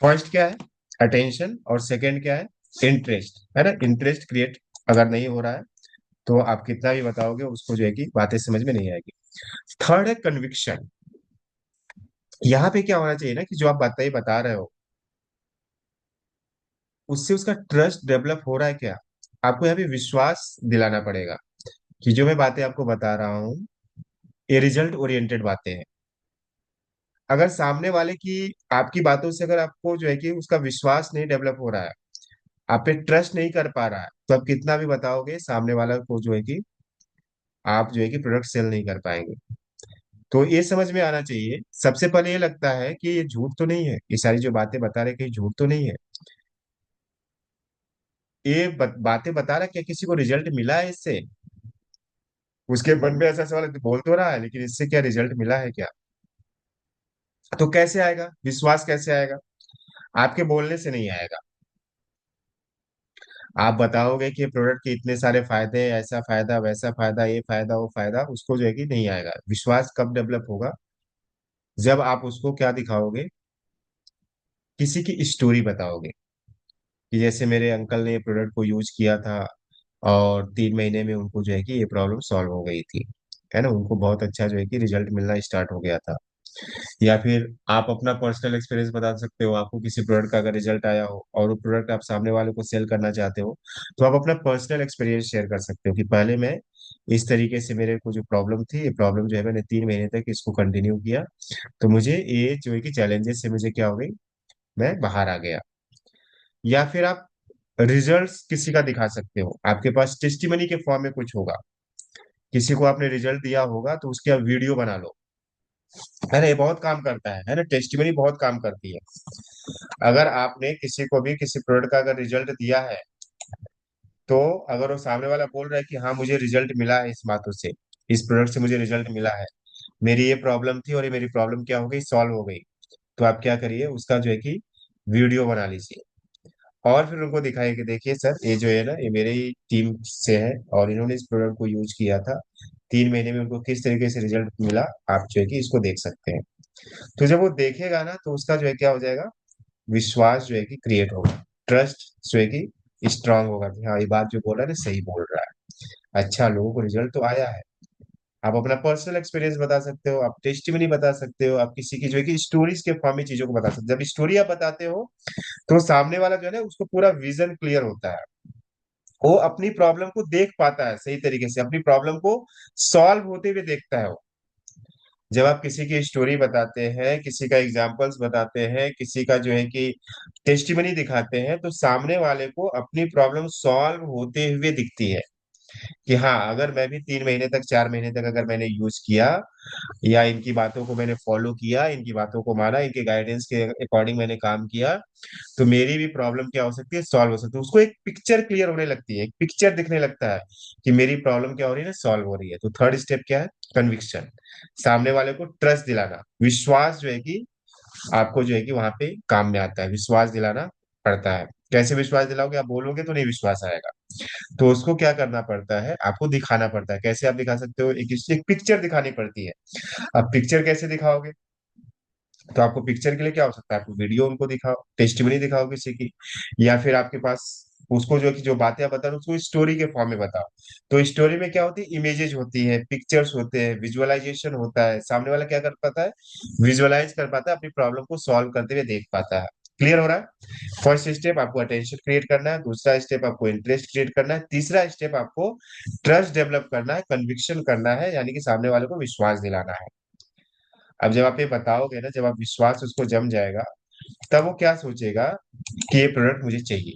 First क्या है? Attention. और सेकंड क्या है? इंटरेस्ट, है ना? इंटरेस्ट क्रिएट अगर नहीं हो रहा है तो आप कितना भी बताओगे उसको जो है कि बातें समझ में नहीं आएगी। थर्ड है कन्विक्शन। यहाँ पे क्या होना चाहिए ना कि जो आप बातें बता रहे हो उससे उसका ट्रस्ट डेवलप हो रहा है क्या? आपको यहाँ पे विश्वास दिलाना पड़ेगा कि जो मैं बातें आपको बता रहा हूँ ये रिजल्ट ओरिएंटेड बातें हैं। अगर सामने वाले की आपकी बातों से अगर आपको जो है कि उसका विश्वास नहीं डेवलप हो रहा है, आप पे ट्रस्ट नहीं कर पा रहा है, तो आप कितना भी बताओगे सामने वाला को जो है कि आप जो है कि प्रोडक्ट सेल नहीं कर पाएंगे। तो ये समझ में आना चाहिए। सबसे पहले ये लगता है कि ये झूठ तो नहीं है, ये सारी जो बातें बता रहे कहीं झूठ तो नहीं है। ये बातें बता रहा है, क्या किसी को रिजल्ट मिला है इससे? उसके मन में ऐसा सवाल है, तो बोल तो रहा है लेकिन इससे क्या रिजल्ट मिला है क्या? तो कैसे आएगा विश्वास, कैसे आएगा? आपके बोलने से नहीं आएगा। आप बताओगे कि प्रोडक्ट के इतने सारे फायदे, ऐसा फायदा वैसा फायदा, ये फायदा वो फायदा, उसको जो है कि नहीं आएगा। विश्वास कब डेवलप होगा? जब आप उसको क्या दिखाओगे, किसी की स्टोरी बताओगे कि जैसे मेरे अंकल ने ये प्रोडक्ट को यूज किया था और 3 महीने में उनको जो है कि ये प्रॉब्लम सॉल्व हो गई थी, है ना? उनको बहुत अच्छा जो है कि रिजल्ट मिलना स्टार्ट हो गया था। या फिर आप अपना पर्सनल एक्सपीरियंस बता सकते हो, आपको किसी प्रोडक्ट का अगर रिजल्ट आया हो और वो प्रोडक्ट आप सामने वाले को सेल करना चाहते हो, तो आप अपना पर्सनल एक्सपीरियंस शेयर कर सकते हो कि पहले मैं इस तरीके से, मेरे को जो प्रॉब्लम थी, ये प्रॉब्लम जो है मैंने 3 महीने तक इसको कंटिन्यू किया, तो मुझे ये जो है कि चैलेंजेस से मुझे क्या हो गई, मैं बाहर आ गया। या फिर आप रिजल्ट्स किसी का दिखा सकते हो, आपके पास टेस्टिमनी के फॉर्म में कुछ होगा, किसी को आपने रिजल्ट दिया होगा तो उसकी आप वीडियो बना लो, है ना? ये बहुत काम करता है ना? टेस्टिमनी बहुत काम करती है। अगर आपने किसी को भी किसी प्रोडक्ट का अगर रिजल्ट दिया है, तो अगर वो सामने वाला बोल रहा है कि हाँ मुझे रिजल्ट मिला है इस बातों से, इस प्रोडक्ट से मुझे रिजल्ट मिला है, मेरी ये प्रॉब्लम थी और ये मेरी प्रॉब्लम क्या हो गई, सॉल्व हो गई, तो आप क्या करिए, उसका जो है कि वीडियो बना लीजिए और फिर उनको दिखाइए कि देखिए सर, ये जो है ना ये मेरे ही टीम से है और इन्होंने इस प्रोडक्ट को यूज किया था, 3 महीने में उनको किस तरीके से रिजल्ट मिला, आप जो है कि इसको देख सकते हैं। तो जब वो देखेगा ना तो उसका जो है क्या हो जाएगा, विश्वास जो है कि क्रिएट होगा, ट्रस्ट जो है कि स्ट्रांग होगा कि हाँ ये बात जो बोल रहा है ना सही बोल रहा है, अच्छा लोगों को रिजल्ट तो आया है। आप अपना पर्सनल एक्सपीरियंस बता सकते हो, आप टेस्टिमनी बता सकते हो, आप किसी की जो है कि स्टोरीज के फॉर्म में चीजों को बता सकते हो। जब स्टोरी आप बताते हो तो सामने वाला जो है ना उसको पूरा विजन क्लियर होता है, वो अपनी प्रॉब्लम को देख पाता है सही तरीके से, अपनी प्रॉब्लम को सॉल्व होते हुए देखता है वो। जब आप किसी की स्टोरी बताते हैं, किसी का एग्जाम्पल्स बताते हैं, किसी का जो है कि टेस्टिमनी दिखाते हैं, तो सामने वाले को अपनी प्रॉब्लम सॉल्व होते हुए दिखती है कि हाँ अगर मैं भी 3 महीने तक, 4 महीने तक अगर मैंने यूज किया या इनकी बातों को मैंने फॉलो किया, इनकी बातों को माना, इनके गाइडेंस के अकॉर्डिंग मैंने काम किया, तो मेरी भी प्रॉब्लम क्या हो सकती है, सॉल्व हो सकती है। उसको एक पिक्चर क्लियर होने लगती है, एक पिक्चर दिखने लगता है कि मेरी प्रॉब्लम क्या हो रही है ना, सॉल्व हो रही है। तो थर्ड स्टेप क्या है? कन्विक्शन। सामने वाले को ट्रस्ट दिलाना, विश्वास जो है कि आपको जो है कि वहां पे काम में आता है, विश्वास दिलाना पड़ता है। कैसे विश्वास दिलाओगे? आप बोलोगे तो नहीं विश्वास आएगा, तो उसको क्या करना पड़ता है, आपको दिखाना पड़ता है। कैसे आप दिखा सकते हो? एक पिक्चर दिखानी पड़ती है। अब पिक्चर कैसे दिखाओगे? तो आपको पिक्चर के लिए क्या हो सकता है, आपको वीडियो उनको दिखाओ, टेस्टिमनी दिखाओ किसी की, या फिर आपके पास उसको जो कि जो बातें आप बता रहे हो उसको स्टोरी के फॉर्म में बताओ। तो स्टोरी में क्या होती है, इमेजेस होती है, पिक्चर्स होते हैं, विजुअलाइजेशन होता है, सामने वाला क्या कर पाता है, विजुअलाइज कर पाता है, अपनी प्रॉब्लम को सॉल्व करते हुए देख पाता है। क्लियर हो रहा है? फर्स्ट स्टेप आपको अटेंशन क्रिएट करना है, दूसरा स्टेप आपको इंटरेस्ट क्रिएट करना है, तीसरा स्टेप आपको ट्रस्ट डेवलप करना है, कन्विक्शन करना है, यानी कि सामने वाले को विश्वास दिलाना है। अब जब आप ये बताओगे ना, जब आप विश्वास उसको जम जाएगा, तब वो क्या सोचेगा कि ये प्रोडक्ट मुझे चाहिए।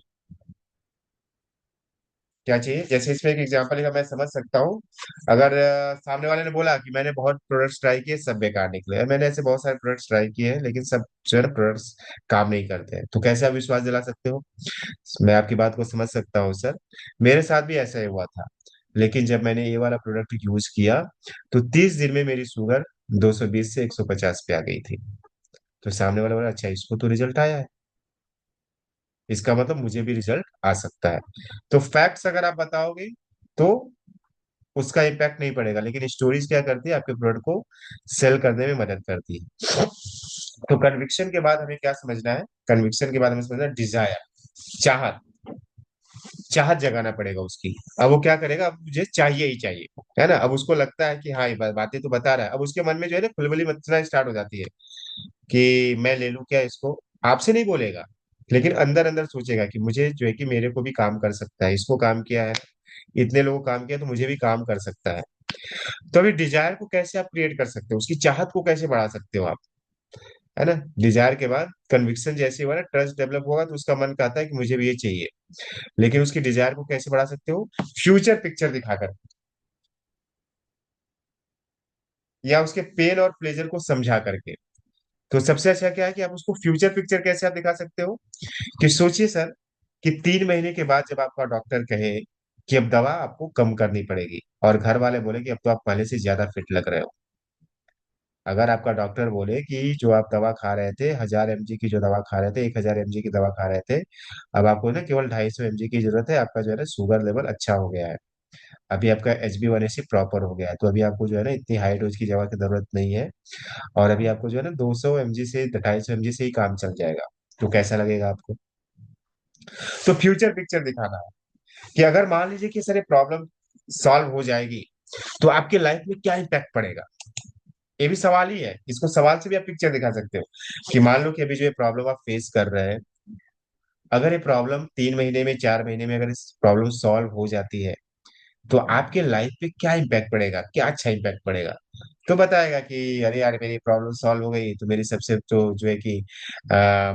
क्या चाहिए? जैसे इसमें एक एग्जांपल है, मैं समझ सकता हूँ। अगर सामने वाले ने बोला कि मैंने बहुत प्रोडक्ट्स ट्राई किए, सब बेकार निकले, मैंने ऐसे बहुत सारे प्रोडक्ट्स ट्राई किए हैं लेकिन सब जो है ना प्रोडक्ट्स काम नहीं करते हैं, तो कैसे आप विश्वास दिला सकते हो? मैं आपकी बात को समझ सकता हूँ सर, मेरे साथ भी ऐसा ही हुआ था। लेकिन जब मैंने ये वाला प्रोडक्ट यूज किया तो 30 दिन में मेरी शुगर 220 से 150 पे आ गई थी। तो सामने वाला बोला अच्छा इसको तो रिजल्ट आया है, इसका मतलब मुझे भी रिजल्ट आ सकता है। तो फैक्ट्स अगर आप बताओगे तो उसका इम्पैक्ट नहीं पड़ेगा, लेकिन स्टोरीज क्या करती है, आपके प्रोडक्ट को सेल करने में मदद करती है। तो कन्विक्शन के बाद हमें क्या समझना है? कन्विक्शन के बाद हमें समझना है डिजायर, चाहत। चाहत जगाना पड़ेगा उसकी। अब वो क्या करेगा? अब मुझे चाहिए ही चाहिए, है ना। अब उसको लगता है कि हाँ ये बातें तो बता रहा है। अब उसके मन में जो है ना खुलबली मचना स्टार्ट हो जाती है कि मैं ले लूं क्या इसको। आपसे नहीं बोलेगा, लेकिन अंदर अंदर सोचेगा कि मुझे जो है कि मेरे को भी काम कर सकता है, इसको काम किया है, इतने लोगों को काम किया, तो मुझे भी काम कर सकता है। तो अभी डिजायर को कैसे आप क्रिएट कर सकते हो, उसकी चाहत को कैसे बढ़ा सकते हो आप, है ना। डिजायर के बाद कन्विक्शन जैसे हुआ ना, ट्रस्ट डेवलप होगा, तो उसका मन कहता है कि मुझे भी ये चाहिए। लेकिन उसकी डिजायर को कैसे बढ़ा सकते हो? फ्यूचर पिक्चर दिखाकर, या उसके पेन और प्लेजर को समझा करके। तो सबसे अच्छा क्या है कि आप उसको फ्यूचर पिक्चर कैसे आप दिखा सकते हो? कि सोचिए सर, कि 3 महीने के बाद जब आपका डॉक्टर कहे कि अब दवा आपको कम करनी पड़ेगी, और घर वाले बोले कि अब तो आप पहले से ज्यादा फिट लग रहे हो। अगर आपका डॉक्टर बोले कि जो आप दवा खा रहे थे, 1000 mg की जो दवा खा रहे थे, 1000 mg की दवा खा रहे थे, अब आपको ना केवल 250 mg की जरूरत है, आपका जो है ना शुगर लेवल अच्छा हो गया है, अभी आपका HbA1c प्रॉपर हो गया है, तो अभी आपको जो है ना इतनी हाई डोज की दवा की जरूरत नहीं है, और अभी आपको जो है ना 200 mg से 250 mg से ही काम चल जाएगा। तो कैसा लगेगा आपको? तो फ्यूचर पिक्चर दिखाना है कि अगर मान लीजिए कि सर ये प्रॉब्लम सॉल्व हो जाएगी, तो आपके लाइफ में क्या इम्पैक्ट पड़ेगा। ये भी सवाल ही है, इसको सवाल से भी आप पिक्चर दिखा सकते हो। कि मान लो कि अभी जो ये प्रॉब्लम आप फेस कर रहे हैं, अगर ये प्रॉब्लम 3 महीने में, 4 महीने में अगर इस प्रॉब्लम सॉल्व हो जाती है, तो आपके लाइफ पे क्या इम्पैक्ट पड़ेगा, क्या अच्छा इम्पैक्ट पड़ेगा। तो बताएगा कि अरे यार मेरी प्रॉब्लम सॉल्व हो गई, तो मेरी सबसे तो जो है कि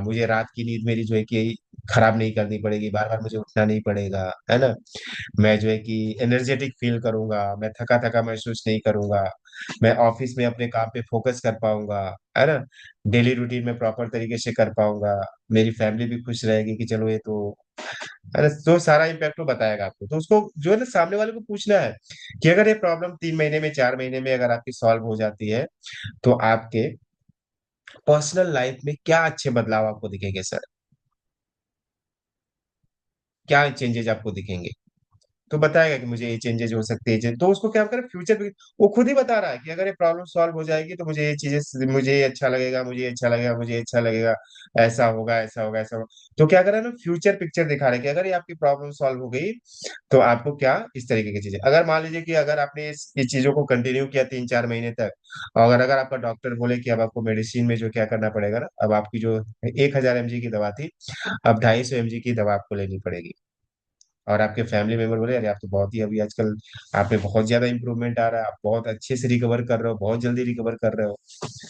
मुझे रात की नींद मेरी जो है कि खराब नहीं करनी पड़ेगी, बार बार मुझे उठना नहीं पड़ेगा, है ना। मैं जो है कि एनर्जेटिक फील करूंगा, मैं थका थका महसूस नहीं करूंगा, मैं ऑफिस में अपने काम पे फोकस कर पाऊंगा, है ना। डेली रूटीन में प्रॉपर तरीके से कर पाऊंगा, मेरी फैमिली भी खुश रहेगी कि चलो ये तो, है ना। तो सारा इम्पैक्ट वो बताएगा आपको। तो उसको जो है ना सामने वाले को पूछना है कि अगर ये प्रॉब्लम 3 महीने में, 4 महीने में अगर आपकी सॉल्व हो जाती है, तो आपके पर्सनल लाइफ में क्या अच्छे बदलाव आपको दिखेंगे सर, क्या चेंजेस आपको दिखेंगे। तो बताएगा कि मुझे ये चेंजेस हो सकते हैं, तो उसको क्या करें फ्यूचर पे। वो खुद ही बता रहा है कि अगर ये प्रॉब्लम सॉल्व हो जाएगी, तो मुझे ये चीजें, मुझे ये अच्छा लगेगा, मुझे ये अच्छा लगेगा, मुझे ये अच्छा लगेगा, ऐसा होगा, ऐसा होगा, ऐसा होगा। तो क्या कर रहा है ना, फ्यूचर पिक्चर दिखा रहा है कि अगर ये आपकी प्रॉब्लम सॉल्व हो गई, तो आपको क्या इस तरीके की चीजें, अगर मान लीजिए कि अगर आपने इस चीजों को कंटिन्यू किया 3-4 महीने तक, और अगर अगर आपका डॉक्टर बोले कि अब आपको मेडिसिन में जो क्या करना पड़ेगा ना, अब आपकी जो 1000 mg की दवा थी, अब 250 mg की दवा आपको लेनी पड़ेगी, और आपके फैमिली मेंबर बोले अरे आप तो बहुत ही अभी आजकल आप में बहुत ज्यादा इंप्रूवमेंट आ रहा है, आप बहुत अच्छे से रिकवर कर रहे हो, बहुत जल्दी रिकवर कर रहे हो,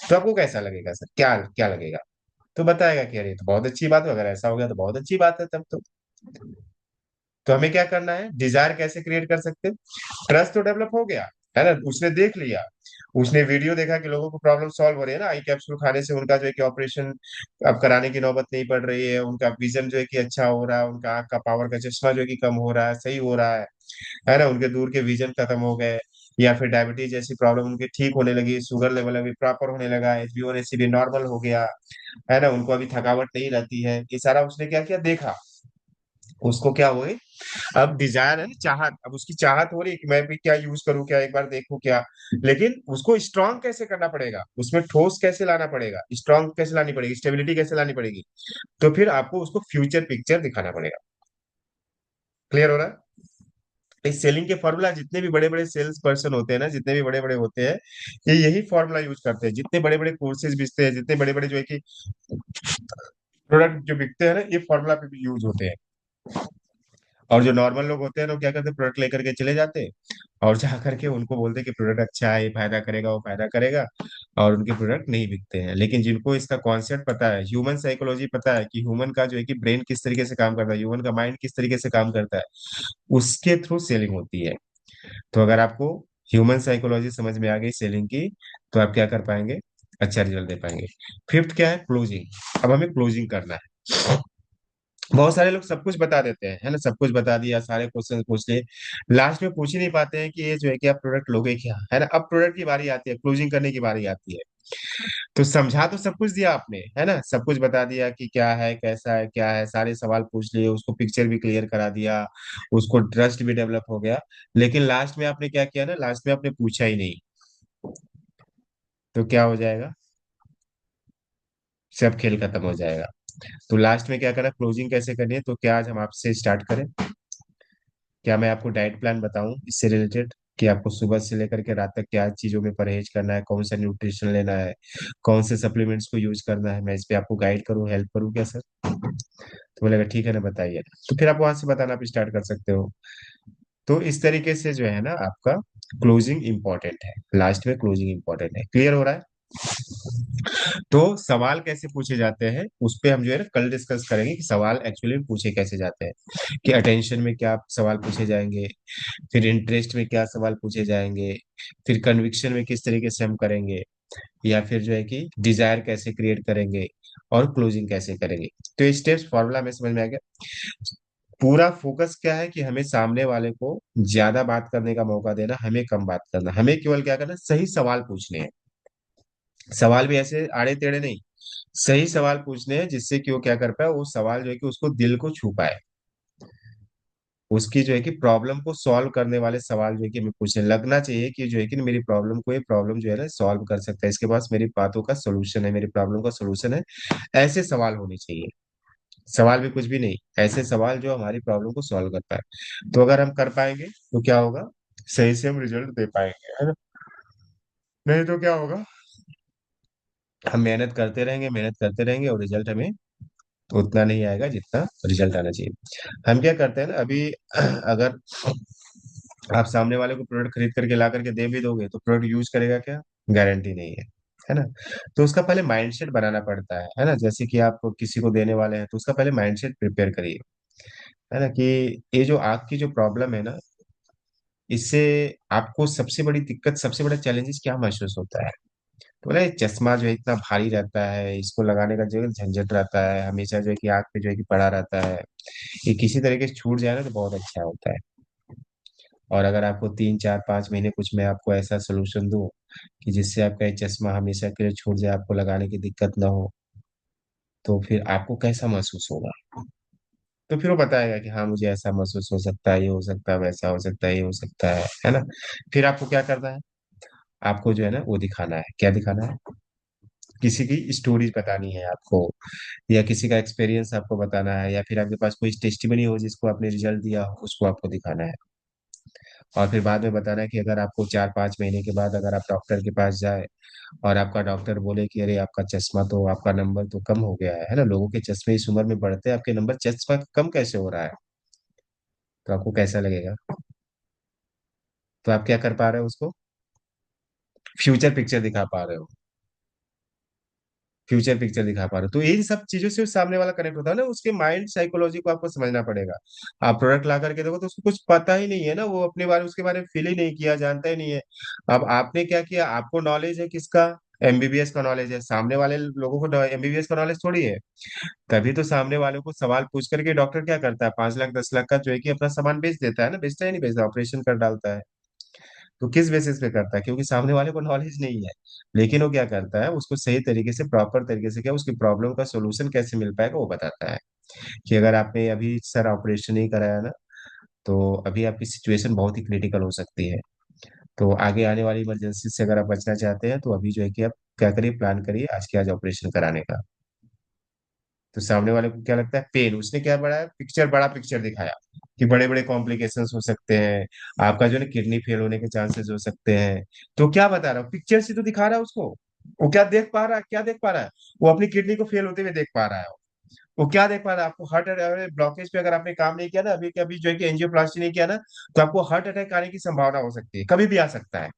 तो आपको कैसा लगेगा सर, क्या क्या लगेगा। तो बताएगा कि अरे ये तो बहुत अच्छी बात है, अगर ऐसा हो गया तो बहुत अच्छी बात है तब तो हमें क्या करना है, डिजायर कैसे क्रिएट कर सकते हैं? ट्रस्ट तो डेवलप हो गया, है ना, उसने देख लिया, उसने वीडियो देखा कि लोगों को प्रॉब्लम सॉल्व हो रही है ना, आई कैप्सूल खाने से उनका जो है कि ऑपरेशन अब कराने की नौबत नहीं पड़ रही है, उनका विजन जो है कि अच्छा हो रहा है, उनका आंख का पावर का चश्मा जो है कि कम हो रहा है, सही हो रहा है ना, उनके दूर के विजन खत्म हो गए, या फिर डायबिटीज जैसी प्रॉब्लम उनकी ठीक होने लगी, शुगर लेवल अभी प्रॉपर होने लगा, HbA1c भी नॉर्मल हो गया, है ना, उनको अभी थकावट नहीं रहती है, ये सारा उसने क्या किया, देखा। उसको क्या हुई, अब डिजायर है ना, चाहत, अब उसकी चाहत हो रही है कि मैं भी क्या यूज करूं, क्या एक बार देखूं क्या। लेकिन उसको स्ट्रांग कैसे करना पड़ेगा, उसमें ठोस कैसे लाना पड़ेगा, स्ट्रांग कैसे लानी पड़ेगी, स्टेबिलिटी कैसे लानी पड़ेगी। तो फिर आपको उसको फ्यूचर पिक्चर दिखाना पड़ेगा। क्लियर हो रहा है? इस सेलिंग के फॉर्मूला जितने भी बड़े बड़े सेल्स पर्सन होते हैं ना, जितने भी बड़े बड़े होते हैं, ये यही फॉर्मूला यूज करते हैं, जितने बड़े बड़े कोर्सेज बिकते हैं, जितने बड़े बड़े जो है कि प्रोडक्ट जो बिकते हैं ना, ये फॉर्मूला पे भी यूज होते हैं। और जो नॉर्मल लोग होते हैं ना, वो क्या करते हैं, प्रोडक्ट लेकर के चले जाते हैं, और जा करके उनको बोलते हैं कि प्रोडक्ट अच्छा है, ये फायदा करेगा, वो फायदा करेगा, और उनके प्रोडक्ट नहीं बिकते हैं। लेकिन जिनको इसका कॉन्सेप्ट पता है, ह्यूमन साइकोलॉजी पता है कि ह्यूमन का जो है कि ब्रेन किस तरीके से काम करता है, ह्यूमन का माइंड किस तरीके से काम करता है, उसके थ्रू सेलिंग होती है। तो अगर आपको ह्यूमन साइकोलॉजी समझ में आ गई सेलिंग की, तो आप क्या कर पाएंगे, अच्छा रिजल्ट दे पाएंगे। फिफ्थ क्या है, क्लोजिंग। अब हमें क्लोजिंग करना है। बहुत सारे लोग सब कुछ बता देते हैं, है ना, सब कुछ बता दिया, सारे क्वेश्चन पूछ लिए, लास्ट में पूछ ही नहीं पाते हैं कि ये जो है कि आप प्रोडक्ट लोगे क्या, है ना। अब प्रोडक्ट की बारी आती है, क्लोजिंग करने की बारी आती है। तो समझा तो सब कुछ दिया आपने, है ना, सब कुछ बता दिया कि क्या है, कैसा है, क्या है, सारे सवाल पूछ लिए, उसको पिक्चर भी क्लियर करा दिया, उसको ट्रस्ट भी डेवलप हो गया। लेकिन लास्ट में आपने क्या किया ना, लास्ट में आपने पूछा ही नहीं, तो क्या हो जाएगा? सब खेल खत्म हो जाएगा। तो लास्ट में क्या करना, क्लोजिंग कैसे करनी है, तो क्या आज हम आपसे स्टार्ट करें? क्या मैं आपको डाइट प्लान बताऊं इससे रिलेटेड, कि आपको सुबह से लेकर के रात तक क्या चीजों में परहेज करना है, कौन सा न्यूट्रिशन लेना है, कौन से सप्लीमेंट्स को यूज करना है, मैं इस पे आपको गाइड करूं, हेल्प करूं क्या सर? तो बोलेगा ठीक है ना, बताइए। तो फिर आप वहां से बताना आप स्टार्ट कर सकते हो। तो इस तरीके से जो है ना आपका क्लोजिंग इंपॉर्टेंट है, लास्ट में क्लोजिंग इंपॉर्टेंट है। क्लियर हो रहा है? तो सवाल कैसे पूछे जाते हैं उस पे हम जो है ना कल डिस्कस करेंगे, कि सवाल एक्चुअली पूछे कैसे जाते हैं, कि अटेंशन में क्या सवाल पूछे जाएंगे, फिर इंटरेस्ट में क्या सवाल पूछे जाएंगे, फिर कन्विक्शन में किस तरीके से हम करेंगे, या फिर जो है कि डिजायर कैसे क्रिएट करेंगे, और क्लोजिंग कैसे करेंगे। तो ये स्टेप्स फॉर्मूला में समझ में आ गया। पूरा फोकस क्या है, कि हमें सामने वाले को ज्यादा बात करने का मौका देना, हमें कम बात करना, हमें केवल क्या करना, सही सवाल पूछने हैं। सवाल भी ऐसे आड़े टेढ़े नहीं, सही सवाल पूछने हैं, जिससे कि वो क्या कर पाए, वो सवाल जो है कि उसको दिल को छू पाए, उसकी जो है कि प्रॉब्लम को सॉल्व करने वाले सवाल जो है कि हमें पूछने लगना चाहिए, कि जो है कि मेरी प्रॉब्लम को, ये प्रॉब्लम जो है ना सॉल्व कर सकता है, इसके पास मेरी बातों का सोल्यूशन है, मेरी प्रॉब्लम का सोल्यूशन है। ऐसे सवाल होने चाहिए। सवाल भी कुछ भी नहीं, ऐसे सवाल जो हमारी प्रॉब्लम को सॉल्व कर पाए। तो अगर हम कर पाएंगे तो क्या होगा, सही से हम रिजल्ट दे पाएंगे, है ना? नहीं तो क्या होगा, हम मेहनत करते रहेंगे, मेहनत करते रहेंगे, और रिजल्ट हमें उतना नहीं आएगा जितना रिजल्ट आना चाहिए। हम क्या करते हैं ना अभी, अगर आप सामने वाले को प्रोडक्ट खरीद करके ला करके दे भी दोगे, तो प्रोडक्ट यूज करेगा क्या? गारंटी नहीं है ना? तो उसका पहले माइंडसेट बनाना पड़ता है ना? जैसे कि आप किसी को देने वाले हैं, तो उसका पहले माइंडसेट प्रिपेयर करिए, है ना? कि ये जो आग की जो प्रॉब्लम है ना, इससे आपको सबसे बड़ी दिक्कत, सबसे बड़ा चैलेंजेस क्या महसूस होता है? तो बोला, ये चश्मा जो है इतना भारी रहता है, इसको लगाने का जो है झंझट रहता है, हमेशा जो है कि आग पे जो है कि पड़ा रहता है, ये किसी तरीके से छूट जाए ना तो बहुत अच्छा होता है। और अगर आपको 3 4 5 महीने कुछ मैं आपको ऐसा सोल्यूशन दूं, कि जिससे आपका ये चश्मा हमेशा के लिए छूट जाए, आपको लगाने की दिक्कत ना हो, तो फिर आपको कैसा महसूस होगा? तो फिर वो बताएगा कि हाँ, मुझे ऐसा महसूस हो सकता है, ये हो सकता है, वैसा हो सकता है, ये हो सकता है ना? फिर आपको क्या करना है, आपको जो है ना वो दिखाना है, क्या दिखाना है, किसी की स्टोरी बतानी है आपको, या किसी का एक्सपीरियंस आपको बताना है, या फिर आपके पास कोई टेस्टिमनी हो जिसको आपने रिजल्ट दिया हो, उसको आपको दिखाना है। और फिर बाद में बताना है कि अगर आपको 4 5 महीने के बाद अगर आप डॉक्टर के पास जाए, और आपका डॉक्टर बोले कि अरे आपका चश्मा तो, आपका नंबर तो कम हो गया है ना, लोगों के चश्मे इस उम्र में बढ़ते हैं, आपके नंबर चश्मा कम कैसे हो रहा है? तो आपको कैसा लगेगा? तो आप क्या कर पा रहे हो, उसको फ्यूचर पिक्चर दिखा पा रहे हो, फ्यूचर पिक्चर दिखा पा रहे हो। तो इन सब चीजों से सामने वाला कनेक्ट होता है ना, उसके माइंड साइकोलॉजी को आपको समझना पड़ेगा। आप प्रोडक्ट ला करके देखो तो उसको कुछ पता ही नहीं है ना, वो अपने बारे, उसके बारे में फील ही नहीं किया, जानता ही नहीं है। अब आपने क्या किया, आपको नॉलेज है किसका? एमबीबीएस का नॉलेज है, सामने वाले लोगों को एमबीबीएस का नॉलेज थोड़ी है। तभी तो सामने वालों को सवाल पूछ करके डॉक्टर क्या करता है, 5 लाख 10 लाख का जो है कि अपना सामान बेच देता है ना, बेचता है नहीं बेचता, ऑपरेशन कर डालता है। तो किस बेसिस पे करता है? क्योंकि सामने वाले को नॉलेज नहीं है। लेकिन वो क्या करता है, उसको सही तरीके से, प्रॉपर तरीके से, क्या उसकी प्रॉब्लम का सोल्यूशन कैसे मिल पाएगा वो बताता है। कि अगर आपने अभी सर ऑपरेशन नहीं कराया ना, तो अभी आपकी सिचुएशन बहुत ही क्रिटिकल हो सकती है। तो आगे आने वाली इमरजेंसी से अगर आप बचना चाहते हैं, तो अभी जो है कि आप क्या करिए, प्लान करिए आज के आज ऑपरेशन कराने का। तो सामने वाले को क्या लगता है, पेन, उसने क्या बड़ा पिक्चर, बड़ा पिक्चर दिखाया, कि बड़े बड़े कॉम्प्लिकेशंस हो सकते हैं, आपका जो है ना किडनी फेल होने के चांसेस हो सकते हैं। तो क्या बता रहा हूँ, पिक्चर से तो दिखा रहा है उसको। वो क्या देख पा रहा है, क्या देख पा रहा है? वो अपनी किडनी को फेल होते हुए देख पा रहा है। वो क्या देख पा रहा है, आपको हार्ट ब्लॉकेज पे अगर आपने काम नहीं किया ना, अभी के अभी जो है कि एंजियोप्लास्टी नहीं किया ना, तो आपको हार्ट अटैक आने की संभावना हो सकती है, कभी भी आ सकता है।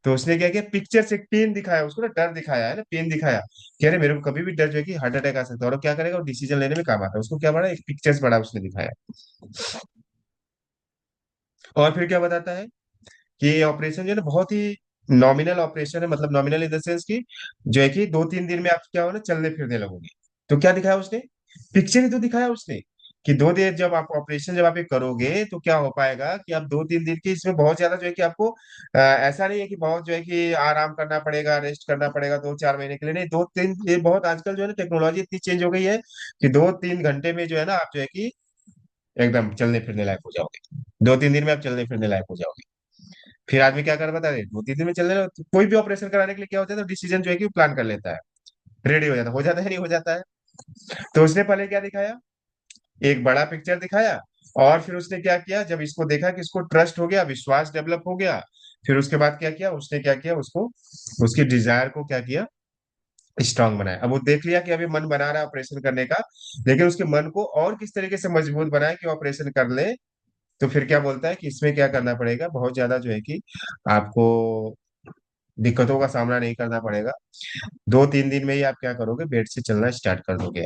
तो उसने क्या किया, पिक्चर से पेन दिखाया उसको ना, डर दिखाया है ना, पेन दिखाया, कि अरे मेरे को कभी भी डर जो है कि हार्ट अटैक आ सकता है, और वो क्या करेगा, वो डिसीजन लेने में काम आता है, उसको क्या बड़ा एक पिक्चर्स बड़ा उसने दिखाया। और फिर क्या बताता है, कि ये ऑपरेशन जो है ना बहुत ही नॉमिनल ऑपरेशन है, मतलब नॉमिनल इन द सेंस की, जो है कि 2 3 दिन में आप क्या हो ना, चलने फिरने लगोगे। तो क्या दिखाया उसने, पिक्चर ही तो दिखाया उसने, कि 2 दिन जब आप ऑपरेशन जब आप ये करोगे, तो क्या हो पाएगा, कि आप 2 3 दिन की, इसमें बहुत ज्यादा जो है कि आपको ऐसा नहीं है कि बहुत जो है कि आराम करना पड़ेगा, रेस्ट करना पड़ेगा 2 4 महीने के लिए, नहीं, 2 3, ये बहुत आजकल जो है ना टेक्नोलॉजी इतनी चेंज हो गई है, कि 2 3 घंटे में जो है ना आप जो है कि एकदम चलने फिरने लायक हो जाओगे, 2 3 दिन में आप चलने फिरने लायक हो जाओगे। फिर आदमी क्या कर, बता रहे, 2 3 दिन में चलने लगा, तो कोई भी ऑपरेशन कराने के लिए क्या होता है, तो डिसीजन जो है कि प्लान कर लेता है। रेडी हो जाता है नहीं हो जाता है। तो उसने पहले क्या दिखाया, एक बड़ा पिक्चर दिखाया, और फिर उसने क्या किया, जब इसको देखा कि इसको ट्रस्ट हो गया, विश्वास डेवलप हो गया, फिर उसके बाद क्या किया उसने, क्या किया उसको, उसकी डिजायर को क्या किया, स्ट्रांग बनाया। अब वो देख लिया कि अभी मन बना रहा है ऑपरेशन करने का, लेकिन उसके मन को और किस तरीके से मजबूत बनाए कि ऑपरेशन कर ले। तो फिर क्या बोलता है कि इसमें क्या करना पड़ेगा, बहुत ज्यादा जो है कि आपको दिक्कतों का सामना नहीं करना पड़ेगा। 2-3 दिन में ही आप क्या करोगे, बेड से चलना स्टार्ट कर दोगे।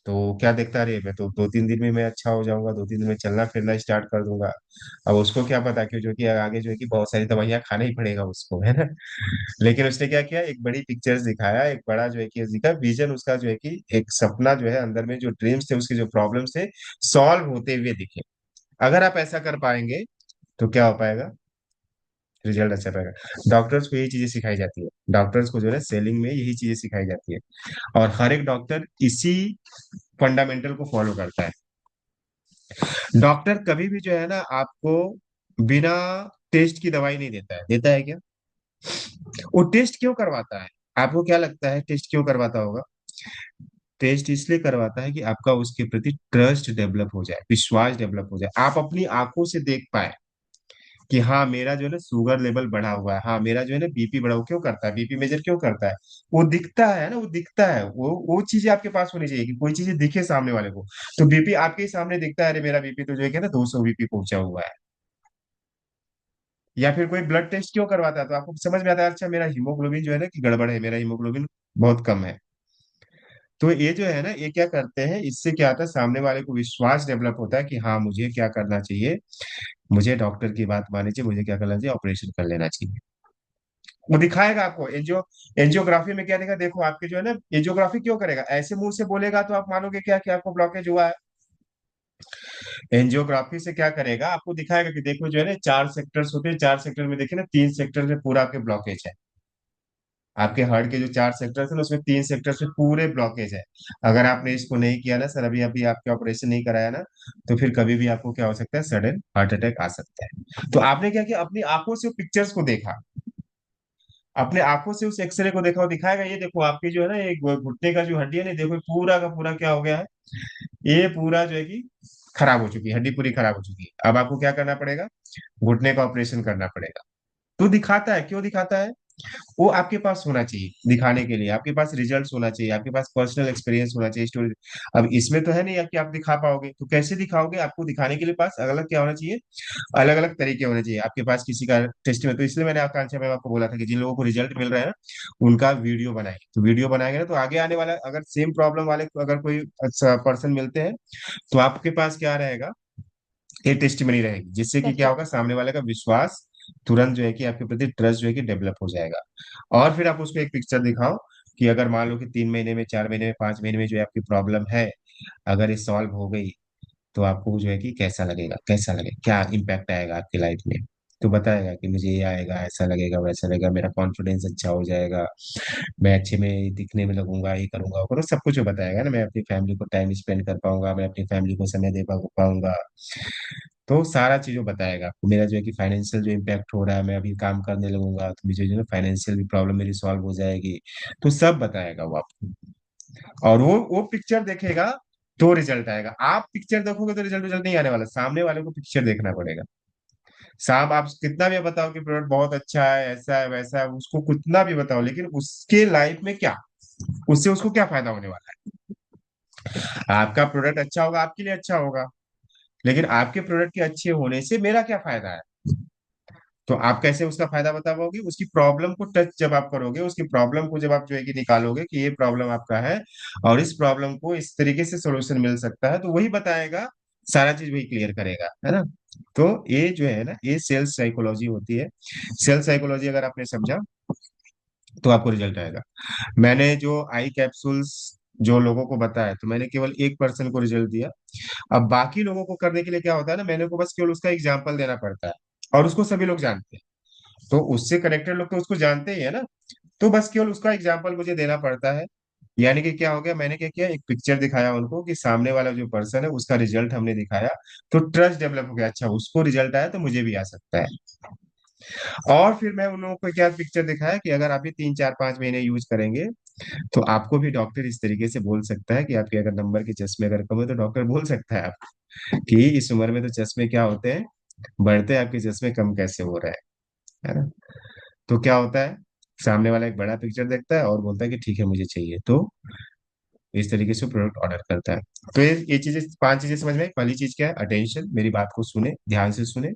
तो क्या देखता रहिए, मैं तो 2-3 दिन में मैं अच्छा हो जाऊंगा, 2-3 दिन में चलना फिरना स्टार्ट कर दूंगा। अब उसको क्या पता कि जो कि आगे जो है कि बहुत सारी दवाइयां खाना ही पड़ेगा उसको, है ना। लेकिन उसने क्या किया, एक बड़ी पिक्चर्स दिखाया, एक बड़ा जो है कि दिखा विजन उसका, जो है कि एक सपना जो है अंदर में, जो ड्रीम्स थे उसके, जो प्रॉब्लम्स थे सॉल्व होते हुए दिखे। अगर आप ऐसा कर पाएंगे तो क्या हो पाएगा, रिजल्ट अच्छा पाएगा। डॉक्टर्स को यही चीजें सिखाई जाती है, डॉक्टर्स को जो है सेलिंग में यही चीजें सिखाई जाती है, और हर एक डॉक्टर इसी फंडामेंटल को फॉलो करता है। डॉक्टर कभी भी जो है ना आपको बिना टेस्ट की दवाई नहीं देता है, देता है क्या? वो टेस्ट क्यों करवाता है? आपको क्या लगता है टेस्ट क्यों करवाता होगा? टेस्ट इसलिए करवाता है कि आपका उसके प्रति ट्रस्ट डेवलप हो जाए, विश्वास डेवलप हो जाए, आप अपनी आंखों से देख पाए कि हाँ मेरा जो है ना शुगर लेवल बढ़ा हुआ है, हाँ मेरा जो है ना बीपी बढ़ा, वो क्यों करता है, बीपी मेजर क्यों करता है? वो दिखता है ना, वो दिखता है, वो चीजें आपके पास होनी चाहिए कि कोई चीजें दिखे सामने वाले को। तो बीपी आपके ही सामने दिखता है, अरे मेरा बीपी तो जो है कि ना 200 बीपी पहुंचा हुआ है। या फिर कोई ब्लड टेस्ट क्यों करवाता है, तो आपको समझ में आता है, अच्छा मेरा हीमोग्लोबिन जो है ना कि गड़बड़ है, मेरा हीमोग्लोबिन बहुत कम है। तो ये जो है ना, ये क्या करते हैं, इससे क्या होता है, सामने वाले को विश्वास डेवलप होता है कि हाँ मुझे क्या करना चाहिए, मुझे डॉक्टर की बात माननी चाहिए, मुझे क्या करना चाहिए, ऑपरेशन कर लेना चाहिए। वो दिखाएगा आपको एंजियोग्राफी में क्या देखा, देखो आपके जो है ना, एंजियोग्राफी क्यों करेगा, ऐसे मुंह से बोलेगा तो आप मानोगे क्या कि आपको ब्लॉकेज हुआ है? एंजियोग्राफी से क्या करेगा, आपको दिखाएगा कि देखो जो है ना, 4 सेक्टर्स होते हैं, 4 सेक्टर में देखिए ना, 3 सेक्टर में पूरा आपके ब्लॉकेज है। आपके हार्ट के जो 4 सेक्टर्स है ना, उसमें 3 सेक्टर्स में पूरे ब्लॉकेज है। अगर आपने इसको नहीं किया ना सर, अभी अभी आपके ऑपरेशन नहीं कराया ना, तो फिर कभी भी आपको क्या हो सकता है, सडन हार्ट अटैक आ सकता है। तो आपने क्या किया, अपनी आंखों से पिक्चर्स को देखा, अपने आंखों से उस एक्सरे को देखा, वो दिखाएगा ये देखो आपकी जो है ना, एक घुटने का जो हड्डी है ना, देखो पूरा का पूरा क्या हो गया है, ये पूरा जो है कि खराब हो चुकी है, हड्डी पूरी खराब हो चुकी है, अब आपको क्या करना पड़ेगा, घुटने का ऑपरेशन करना पड़ेगा। तो दिखाता है, क्यों दिखाता है? वो आपके पास होना चाहिए दिखाने के लिए, आपके पास रिजल्ट्स होना चाहिए, आपके पास पर्सनल एक्सपीरियंस होना चाहिए, स्टोरी। अब इसमें तो है नहीं कि आप दिखा पाओगे, तो कैसे दिखाओगे, आपको दिखाने के लिए पास अलग अलग क्या होना चाहिए, अलग अलग तरीके होने चाहिए आपके पास, किसी का टेस्ट में। तो इसलिए मैंने आकांक्षा में आपको बोला था कि जिन लोगों को रिजल्ट मिल रहा है ना, उनका वीडियो बनाए, तो वीडियो बनाएंगे ना, तो आगे आने वाला अगर सेम प्रॉब्लम वाले को अगर कोई अच्छा पर्सन मिलते हैं, तो आपके पास क्या रहेगा, ये टेस्टिमनी रहेगी, जिससे कि क्या होगा, सामने वाले का विश्वास तुरंत जो है कि आपके प्रति ट्रस्ट जो है कि डेवलप हो जाएगा। और फिर आप उसको एक पिक्चर दिखाओ कि अगर मान लो कि 3 महीने में, 4 महीने में, 5 महीने में जो है आपकी प्रॉब्लम है, अगर ये सॉल्व हो गई, तो आपको जो है कि कैसा लगेगा, कैसा लगेगा, क्या इम्पैक्ट आएगा आपकी लाइफ में। तो बताएगा कि मुझे ये आएगा, ऐसा लगेगा, वैसा लगेगा, मेरा कॉन्फिडेंस अच्छा हो जाएगा, मैं अच्छे में दिखने में लगूंगा, ये करूंगा वो करूँ, सब कुछ वो बताएगा ना, मैं अपनी फैमिली को टाइम स्पेंड कर पाऊंगा, मैं अपनी फैमिली को समय दे पाऊंगा। तो सारा चीजों बताएगा आपको, मेरा जो है कि फाइनेंशियल जो इम्पैक्ट हो रहा है, मैं अभी काम करने लगूंगा तो मुझे जो है फाइनेंशियल भी प्रॉब्लम मेरी सॉल्व हो जाएगी। तो सब बताएगा वो आपको, और वो पिक्चर देखेगा तो रिजल्ट आएगा। आप पिक्चर देखोगे तो रिजल्ट रिजल्ट नहीं आने वाला, सामने वाले को पिक्चर देखना पड़ेगा। साहब आप कितना भी बताओ कि प्रोडक्ट बहुत अच्छा है, ऐसा है वैसा है, उसको कितना भी बताओ, लेकिन उसके लाइफ में क्या, उससे उसको क्या फायदा होने वाला है? आपका प्रोडक्ट अच्छा होगा, आपके लिए अच्छा होगा, लेकिन आपके प्रोडक्ट के अच्छे होने से मेरा क्या फायदा है? तो आप कैसे उसका फायदा बता पाओगे, उसकी प्रॉब्लम को टच जब आप करोगे, उसकी प्रॉब्लम को जब आप जो है कि निकालोगे कि ये प्रॉब्लम आपका है, और इस प्रॉब्लम को इस तरीके से सोल्यूशन मिल सकता है, तो वही बताएगा, सारा चीज वही क्लियर करेगा, है ना। तो ये जो है ना, ये सेल्स साइकोलॉजी होती है। सेल्स साइकोलॉजी अगर आपने समझा, तो आपको रिजल्ट आएगा। मैंने जो आई कैप्सूल्स जो लोगों को बताया, तो मैंने केवल एक पर्सन को रिजल्ट दिया। अब बाकी लोगों को करने के लिए क्या होता है ना, मैंने को बस केवल उसका एग्जाम्पल देना पड़ता है, और उसको सभी लोग जानते हैं, तो उससे कनेक्टेड लोग तो उसको जानते ही है ना। तो बस केवल उसका एग्जाम्पल मुझे देना पड़ता है। यानी कि क्या हो गया, मैंने क्या किया, एक पिक्चर दिखाया उनको कि सामने वाला जो पर्सन है उसका रिजल्ट हमने दिखाया, तो ट्रस्ट डेवलप हो गया, अच्छा उसको रिजल्ट आया तो मुझे भी आ सकता है। और फिर मैं उन लोगों को क्या पिक्चर दिखाया कि अगर आप ये 3 4 5 महीने यूज करेंगे तो आपको भी डॉक्टर इस तरीके से बोल सकता है कि आपके अगर नंबर के चश्मे अगर कम है तो डॉक्टर बोल सकता है आपको कि इस उम्र में तो चश्मे क्या होते हैं, बढ़ते हैं, आपके चश्मे कम कैसे हो रहा है ना। तो क्या होता है, सामने वाला एक बड़ा पिक्चर देखता है और बोलता है कि ठीक है मुझे चाहिए, तो इस तरीके से प्रोडक्ट ऑर्डर करता है। तो ये चीजें, 5 चीजें समझ में आई। पहली चीज क्या है, अटेंशन, मेरी बात को सुने, ध्यान से सुने।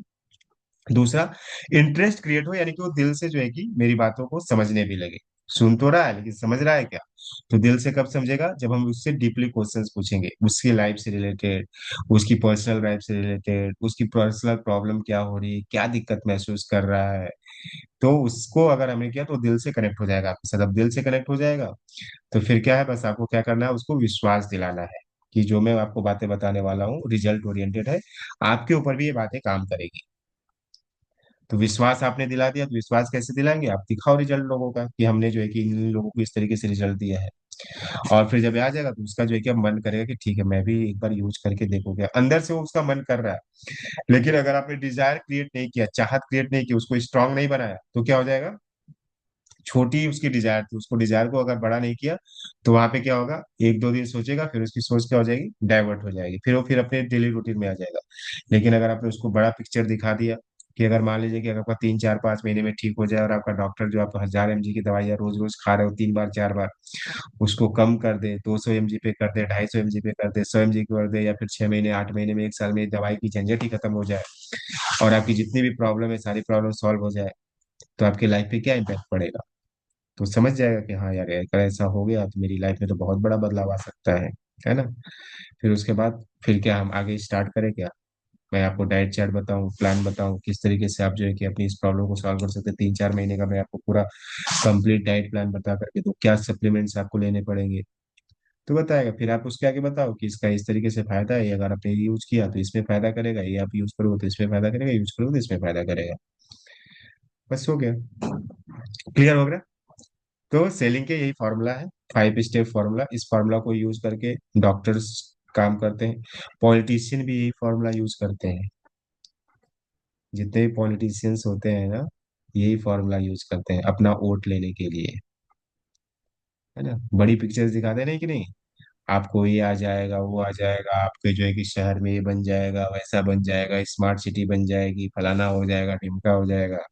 दूसरा, इंटरेस्ट क्रिएट हो, यानी कि वो दिल से जो है कि मेरी बातों को समझने भी लगे। सुन तो रहा है लेकिन समझ रहा है क्या? तो दिल से कब समझेगा, जब हम उससे डीपली क्वेश्चंस पूछेंगे, उसकी लाइफ से रिलेटेड, उसकी पर्सनल लाइफ से रिलेटेड, उसकी पर्सनल प्रॉब्लम क्या हो रही है, क्या दिक्कत महसूस कर रहा है। तो उसको अगर हमने किया तो दिल से कनेक्ट हो जाएगा आपके साथ। अब दिल से कनेक्ट हो जाएगा तो फिर क्या है, बस आपको क्या करना है, उसको विश्वास दिलाना है कि जो मैं आपको बातें बताने वाला हूँ रिजल्ट ओरिएंटेड है, आपके ऊपर भी ये बातें काम करेगी। तो विश्वास आपने दिला दिया, तो विश्वास कैसे दिलाएंगे, आप दिखाओ रिजल्ट लोगों का कि हमने जो है कि इन लोगों को इस तरीके से रिजल्ट दिया है। और फिर जब ये आ जाएगा तो उसका जो है कि अब मन करेगा कि ठीक है मैं भी एक बार यूज करके देखो, क्या अंदर से वो उसका मन कर रहा है। लेकिन अगर आपने डिजायर क्रिएट नहीं किया, चाहत क्रिएट नहीं की, उसको स्ट्रांग नहीं बनाया, तो क्या हो जाएगा, छोटी उसकी डिजायर थी, उसको डिजायर को अगर बड़ा नहीं किया, तो वहां पे क्या होगा, 1 2 दिन सोचेगा, फिर उसकी सोच क्या हो जाएगी, डाइवर्ट हो जाएगी, फिर वो फिर अपने डेली रूटीन में आ जाएगा। लेकिन अगर आपने उसको बड़ा पिक्चर दिखा दिया कि अगर मान लीजिए कि अगर आपका 3 4 5 महीने में ठीक हो जाए और आपका डॉक्टर जो आप 1000 mg की दवाइयाँ रोज रोज खा रहे हो 3 बार 4 बार, उसको कम कर दे, 200 mg पे कर दे, 250 mg पे कर दे, 100 mg कर दे, या फिर 6 महीने 8 महीने में 1 साल में दवाई की झंझट ही खत्म हो जाए और आपकी जितनी भी प्रॉब्लम है सारी प्रॉब्लम सॉल्व हो जाए, तो आपकी लाइफ पे क्या इम्पैक्ट पड़ेगा। तो समझ जाएगा कि हाँ यार अगर ऐसा हो गया तो मेरी लाइफ में तो बहुत बड़ा बदलाव आ सकता है ना। फिर उसके बाद फिर क्या हम आगे स्टार्ट करें क्या, मैं आपको डाइट चार्ट बताऊं, प्लान बताऊं, किस तरीके से आप जो है कि अपनी इस प्रॉब्लम को सॉल्व कर सकते हैं। 3 4 महीने का मैं आपको पूरा कंप्लीट डाइट प्लान बता करके, तो क्या सप्लीमेंट्स आपको लेने पड़ेंगे, तो बताएगा। फिर आप उसके आगे बताओ कि इसका इस तरीके से फायदा है, ये अगर आपने यूज किया तो इसमें फायदा करेगा, ये आप यूज करोगे तो इसमें फायदा करेगा, यूज करोगे तो इसमें फायदा करेगा। बस हो गया, क्लियर हो गया। तो सेलिंग के यही फॉर्मूला है, 5 स्टेप फॉर्मूला। इस फॉर्मूला को यूज करके डॉक्टर्स काम करते हैं, पॉलिटिशियन भी यही फॉर्मूला यूज करते हैं। जितने भी पॉलिटिशियंस होते हैं ना, यही फॉर्मूला यूज करते हैं अपना वोट लेने के लिए, है ना। बड़ी पिक्चर्स दिखाते नहीं कि नहीं, आपको ये आ जाएगा, वो आ जाएगा, आपके जो है कि शहर में ये बन जाएगा, वैसा बन जाएगा, स्मार्ट सिटी बन जाएगी, फलाना हो जाएगा, ढिमका हो जाएगा,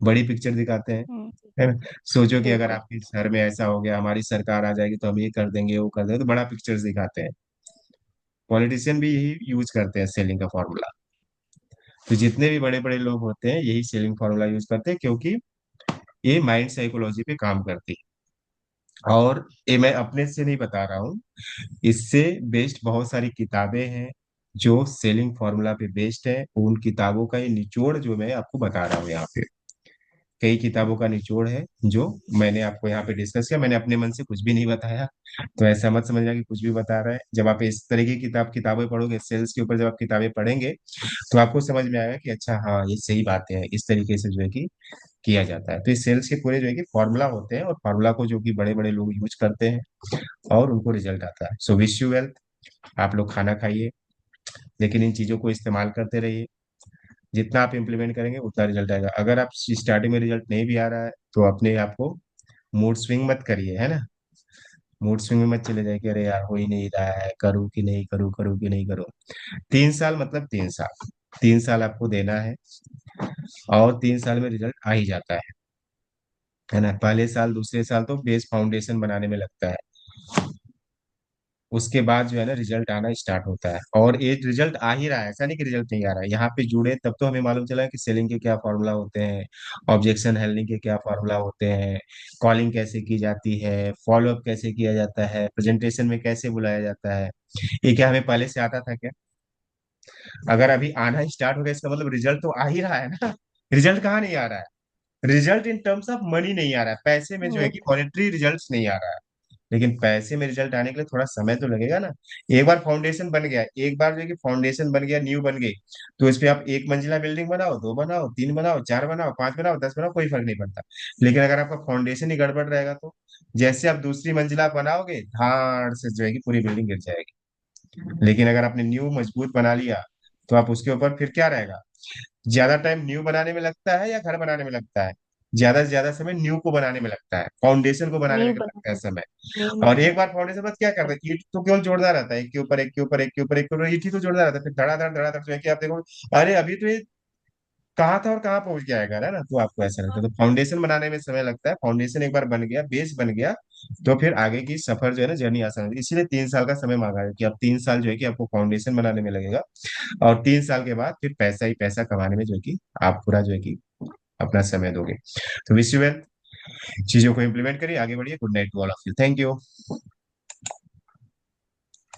बड़ी पिक्चर दिखाते हैं, हम्म। है ना। सोचो कि अगर बिल्कुल। आपके शहर में ऐसा हो गया, हमारी सरकार आ जाएगी तो हम ये कर देंगे वो कर देंगे, तो बड़ा पिक्चर्स दिखाते हैं। पॉलिटिशियन भी यही यूज करते हैं सेलिंग का फॉर्मूला। तो जितने भी बड़े बड़े लोग होते हैं यही सेलिंग फॉर्मूला यूज करते हैं, क्योंकि ये माइंड साइकोलॉजी पे काम करती है। और ये मैं अपने से नहीं बता रहा हूँ, इससे बेस्ड बहुत सारी किताबें हैं जो सेलिंग फॉर्मूला पे बेस्ड है। उन किताबों का ये निचोड़ जो मैं आपको बता रहा हूँ यहाँ पे, कई किताबों का निचोड़ है जो मैंने आपको यहाँ पे डिस्कस किया। मैंने अपने मन से कुछ भी नहीं बताया, तो ऐसा मत समझना कि कुछ भी बता रहा है। जब आप इस तरह की किताबें पढ़ोगे, सेल्स के ऊपर जब आप किताबें पढ़ेंगे, तो आपको समझ में आएगा कि अच्छा हाँ ये सही बातें हैं, इस तरीके से जो है कि किया जाता है। तो इस सेल्स के पूरे जो है कि फॉर्मूला होते हैं, और फॉर्मूला को जो कि बड़े बड़े लोग यूज करते हैं और उनको रिजल्ट आता है। So wish you wealth. आप लोग खाना खाइए, लेकिन इन चीजों को इस्तेमाल करते रहिए। जितना आप इम्प्लीमेंट करेंगे उतना रिजल्ट आएगा। अगर आप स्टार्टिंग में रिजल्ट नहीं भी आ रहा है तो अपने आप को मूड स्विंग मत करिए, है ना। मूड स्विंग में मत चले जाए कि अरे यार हो ही नहीं रहा है, करूँ कि नहीं करूँ, करूँ कि नहीं करूँ। 3 साल मतलब 3 साल, 3 साल आपको देना है, और 3 साल में रिजल्ट आ ही जाता है ना। पहले साल दूसरे साल तो बेस फाउंडेशन बनाने में लगता है, उसके बाद जो है ना रिजल्ट आना स्टार्ट होता है। और ये रिजल्ट आ ही रहा है, ऐसा नहीं कि रिजल्ट नहीं आ रहा है। यहाँ पे जुड़े तब तो हमें मालूम चला कि सेलिंग के क्या फार्मूला होते हैं, ऑब्जेक्शन हैंडलिंग के क्या फार्मूला होते हैं, कॉलिंग कैसे की जाती है, फॉलो अप कैसे किया जाता है, प्रेजेंटेशन में कैसे बुलाया जाता है। ये क्या हमें पहले से आता था क्या? अगर अभी आना स्टार्ट हो गया इसका मतलब रिजल्ट तो आ ही रहा है ना। रिजल्ट कहाँ नहीं आ रहा है, result in terms of money नहीं आ रहा है, पैसे में जो है कि बिल्कुल। मॉनेटरी रिजल्ट नहीं आ रहा है। लेकिन पैसे में रिजल्ट आने के लिए थोड़ा समय तो लगेगा ना। एक बार फाउंडेशन बन गया, एक बार जो है कि फाउंडेशन बन गया, न्यू बन गई, तो इस पे आप 1 मंजिला बिल्डिंग बनाओ, 2 बनाओ, 3 बनाओ, 4 बनाओ, 5 बनाओ, 10 बनाओ, कोई फर्क नहीं पड़ता। लेकिन अगर आपका फाउंडेशन ही गड़बड़ रहेगा तो जैसे आप दूसरी मंजिला बनाओगे धाड़ से जो है कि पूरी बिल्डिंग गिर जाएगी। लेकिन अगर आपने न्यू मजबूत बना लिया तो आप उसके ऊपर फिर क्या रहेगा, ज्यादा टाइम न्यू बनाने में लगता है या घर बनाने में लगता है? ज्यादा से ज्यादा समय न्यू को बनाने में लगता है, फाउंडेशन को बनाने में नींव लगता है बनाने समय। नींव और एक बनाने बार फाउंडेशन बाद क्या करता है, ईंट तो केवल जोड़ता रहता है, एक के ऊपर एक के ऊपर एक के ऊपर एक के ऊपर ईंट ही तो जोड़ता रहता है, फिर धड़ाधड़ धड़ाधड़ जो है कि आप देखो, अरे अभी तो ये कहाँ था और कहाँ पहुंच गया है ना, तो आपको ऐसा लगता है। तो फाउंडेशन बनाने में समय लगता है, फाउंडेशन एक बार बन गया, बेस बन गया, तो फिर आगे की सफर जो है ना, जर्नी आसान होगी। इसीलिए 3 साल का समय मांगा है कि अब 3 साल जो है कि आपको फाउंडेशन बनाने में लगेगा, और 3 साल के बाद फिर पैसा ही पैसा कमाने में जो है कि आप पूरा जो है कि अपना समय दोगे। तो विश यू वेल, चीजों को इम्प्लीमेंट करिए, आगे बढ़िए। Good night to all of you, thank you.